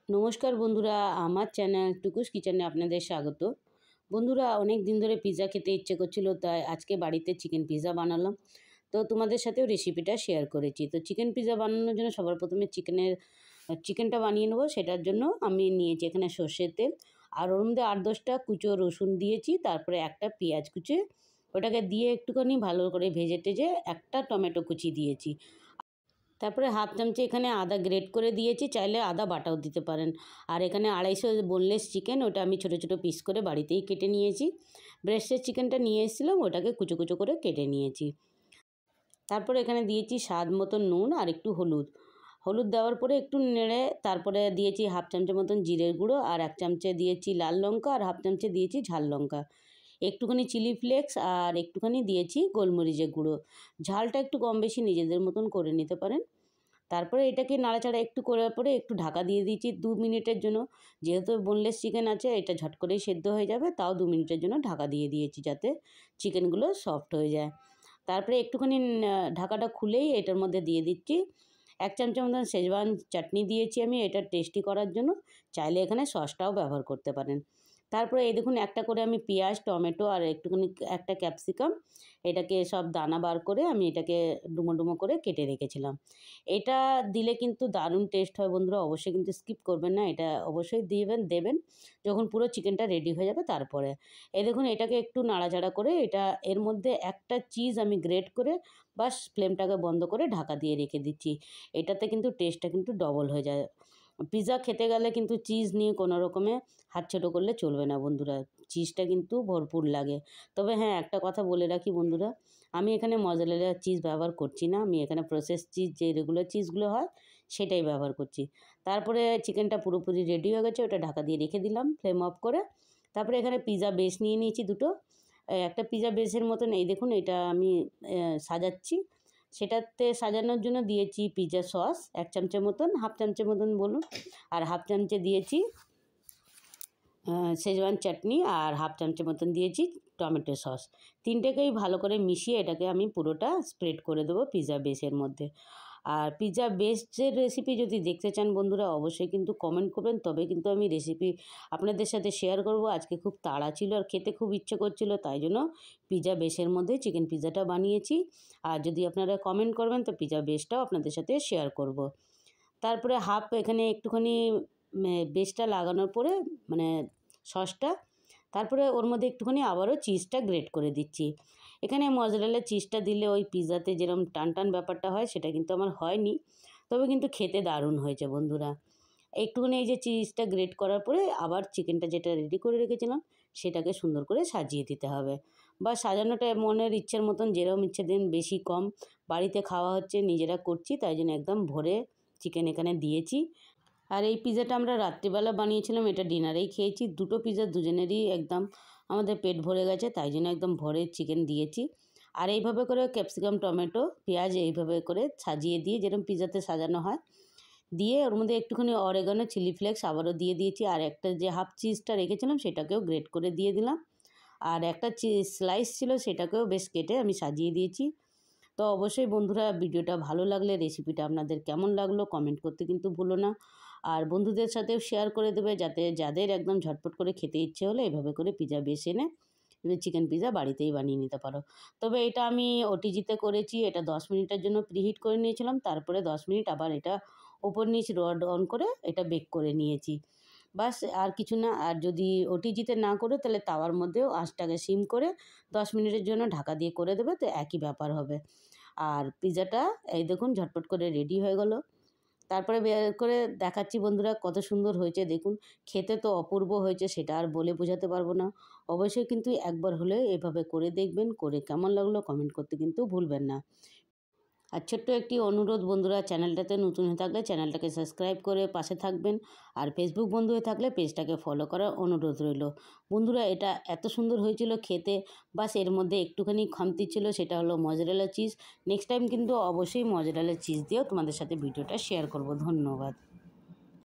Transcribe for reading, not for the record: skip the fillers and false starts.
নমস্কার বন্ধুরা, আমার চ্যানেল টুকুস কিচেনে আপনাদের স্বাগত। বন্ধুরা, অনেক দিন ধরে পিৎজা খেতে ইচ্ছে করছিল, তাই আজকে বাড়িতে চিকেন পিৎজা বানালাম। তো তোমাদের সাথেও রেসিপিটা শেয়ার করেছি। তো চিকেন পিৎজা বানানোর জন্য সবার প্রথমে চিকেনটা বানিয়ে নেবো। সেটার জন্য আমি নিয়েছি এখানে সর্ষের তেল, আর ওর মধ্যে 8-10টা কুচো রসুন দিয়েছি, তারপরে একটা পেঁয়াজ কুচি ওটাকে দিয়ে একটুখানি ভালো করে ভেজে টেজে একটা টমেটো কুচি দিয়েছি। তারপরে হাফ চামচে এখানে আদা গ্রেট করে দিয়েছি, চাইলে আদা বাটাও দিতে পারেন। আর এখানে 250 বোনলেস চিকেন, ওটা আমি ছোটো ছোটো পিস করে বাড়িতেই কেটে নিয়েছি। ব্রেস্টের চিকেনটা নিয়ে এসেছিলাম, ওটাকে কুচো কুচো করে কেটে নিয়েছি। তারপরে এখানে দিয়েছি স্বাদ মতো নুন আর একটু হলুদ দেওয়ার পরে একটু নেড়ে তারপরে দিয়েছি হাফ চামচের মতন জিরের গুঁড়ো, আর 1 চামচে দিয়েছি লাল লঙ্কা, আর হাফ চামচে দিয়েছি ঝাল লঙ্কা, একটুখানি চিলি ফ্লেক্স, আর একটুখানি দিয়েছি গোলমরিচের গুঁড়ো। ঝালটা একটু কম বেশি নিজেদের মতন করে নিতে পারেন। তারপরে এটাকে নাড়াচাড়া একটু করার পরে একটু ঢাকা দিয়ে দিয়েছি 2 মিনিটের জন্য। যেহেতু বোনলেস চিকেন আছে, এটা ঝট করেই সেদ্ধ হয়ে যাবে, তাও 2 মিনিটের জন্য ঢাকা দিয়ে দিয়েছি যাতে চিকেনগুলো সফট হয়ে যায়। তারপরে একটুখানি ঢাকাটা খুলেই এটার মধ্যে দিয়ে দিচ্ছি 1 চামচের মতন শেজওয়ান চাটনি দিয়েছি আমি, এটা টেস্টি করার জন্য। চাইলে এখানে সসটাও ব্যবহার করতে পারেন। তারপরে এই দেখুন, একটা করে আমি পেঁয়াজ, টমেটো আর একটুখানি একটা ক্যাপসিকাম, এটাকে সব দানা বার করে আমি এটাকে ডুমো ডুমো করে কেটে রেখেছিলাম। এটা দিলে কিন্তু দারুণ টেস্ট হয় বন্ধুরা, অবশ্যই কিন্তু স্কিপ করবেন না, এটা অবশ্যই দেবেন যখন পুরো চিকেনটা রেডি হয়ে যাবে। তারপরে এই দেখুন, এটাকে একটু নাড়াচাড়া করে এর মধ্যে একটা চিজ আমি গ্রেট করে বাস ফ্লেমটাকে বন্ধ করে ঢাকা দিয়ে রেখে দিচ্ছি। এটাতে কিন্তু টেস্টটা কিন্তু ডবল হয়ে যায়। পিৎজা খেতে গেলে কিন্তু চিজ নিয়ে কোনো রকমে হাত ছোটো করলে চলবে না বন্ধুরা, চিজটা কিন্তু ভরপুর লাগে। তবে হ্যাঁ, একটা কথা বলে রাখি বন্ধুরা, আমি এখানে মজরেলা চিজ ব্যবহার করছি না, আমি এখানে প্রসেস চিজ যে রেগুলার চিজগুলো হয় সেটাই ব্যবহার করছি। তারপরে চিকেনটা পুরোপুরি রেডি হয়ে গেছে, ওটা ঢাকা দিয়ে রেখে দিলাম ফ্লেম অফ করে। তারপরে এখানে পিৎজা বেস নিয়ে নিয়েছি দুটো। একটা পিৎজা বেসের মতন এই দেখুন, এটা আমি সাজাচ্ছি। সেটাতে সাজানোর জন্য দিয়েছি পিৎজা সস 1 চামচের মতন, হাফ চামচের মতন বলুন, আর হাফ চামচে দিয়েছি শেজওয়ান চাটনি, আর হাফ চামচের মতন দিয়েছি টমেটো সস। তিনটেকেই ভালো করে মিশিয়ে এটাকে আমি পুরোটা স্প্রেড করে দেবো পিৎজা বেসের মধ্যে। আর পিৎজা বেসের রেসিপি যদি দেখতে চান বন্ধুরা, অবশ্যই কিন্তু কমেন্ট করবেন, তবে কিন্তু আমি রেসিপি আপনাদের সাথে শেয়ার করব। আজকে খুব তাড়া ছিল আর খেতে খুব ইচ্ছে করছিল, তাই জন্য পিৎজা বেসের মধ্যে চিকেন পিৎজাটা বানিয়েছি। আর যদি আপনারা কমেন্ট করবেন তো পিৎজা বেসটাও আপনাদের সাথে শেয়ার করব। তারপরে হাফ এখানে একটুখানি বেসটা লাগানোর পরে মানে সসটা, তারপরে ওর মধ্যে একটুখানি আবারও চিজটা গ্রেট করে দিচ্ছি। এখানে মজরেলা চিজটা দিলে ওই পিৎজাতে যেরকম টান টান ব্যাপারটা হয় সেটা কিন্তু আমার হয়নি, তবে কিন্তু খেতে দারুণ হয়েছে বন্ধুরা। একটুখানি এই যে চিজটা গ্রেট করার পরে আবার চিকেনটা যেটা রেডি করে রেখেছিলাম সেটাকে সুন্দর করে সাজিয়ে দিতে হবে। বা সাজানোটা মনের ইচ্ছের মতন, যেরকম ইচ্ছে দিন, বেশি কম। বাড়িতে খাওয়া হচ্ছে, নিজেরা করছি, তাই জন্য একদম ভরে চিকেন এখানে দিয়েছি। আর এই পিৎজাটা আমরা রাত্রিবেলা বানিয়েছিলাম, এটা ডিনারেই খেয়েছি। দুটো পিৎজা দুজনেরই একদম আমাদের পেট ভরে গেছে, তাই জন্য একদম ভরে চিকেন দিয়েছি। আর এইভাবে করে ক্যাপসিকাম, টমেটো, পেঁয়াজ এইভাবে করে সাজিয়ে দিয়ে যেরকম পিৎজাতে সাজানো হয়, দিয়ে ওর মধ্যে একটুখানি অরেগানো, চিলি ফ্লেক্স আবারও দিয়ে দিয়েছি। আর একটা যে হাফ চিজটা রেখেছিলাম সেটাকেও গ্রেট করে দিয়ে দিলাম। আর একটা স্লাইস ছিল সেটাকেও বেশ কেটে আমি সাজিয়ে দিয়েছি। তো অবশ্যই বন্ধুরা, ভিডিওটা ভালো লাগলে রেসিপিটা আপনাদের কেমন লাগলো কমেন্ট করতে কিন্তু ভুলো না। আর বন্ধুদের সাথেও শেয়ার করে দেবে, যাতে যাদের একদম ঝটপট করে খেতে ইচ্ছে হলে এভাবে করে পিৎজা বেস এনে চিকেন পিৎজা বাড়িতেই বানিয়ে নিতে পারো। তবে এটা আমি ওটিজিতে করেছি, এটা 10 মিনিটের জন্য প্রিহিট করে নিয়েছিলাম, তারপরে 10 মিনিট আবার এটা ওপর নিচ রড অন করে এটা বেক করে নিয়েছি। বাস, আর কিছু না। আর যদি ওটিজিতে না করো তাহলে তাওয়ার মধ্যেও আঁচটাকে সিম করে 10 মিনিটের জন্য ঢাকা দিয়ে করে দেবে, তো একই ব্যাপার হবে। আর পিৎজাটা এই দেখুন ঝটপট করে রেডি হয়ে গেল। তারপরে বের করে দেখাচ্ছি বন্ধুরা কত সুন্দর হয়েছে দেখুন। খেতে তো অপূর্ব হয়েছে, সেটা আর বলে বোঝাতে পারবো না। অবশ্যই কিন্তু একবার হলে এভাবে করে দেখবেন, করে কেমন লাগলো কমেন্ট করতে কিন্তু ভুলবেন না। আর ছোট্ট একটি অনুরোধ বন্ধুরা, চ্যানেলটাতে নতুন হয়ে থাকলে চ্যানেলটাকে সাবস্ক্রাইব করে পাশে থাকবেন। আর ফেসবুক বন্ধু হয়ে থাকলে পেজটাকে ফলো করার অনুরোধ রইল। বন্ধুরা, এটা এত সুন্দর হয়েছিল খেতে, বাস এর মধ্যে একটুখানি খামতি ছিল, সেটা হলো মজরেলা চিজ। নেক্সট টাইম কিন্তু অবশ্যই মজরেলা চিজ দিয়েও তোমাদের সাথে ভিডিওটা শেয়ার করব। ধন্যবাদ।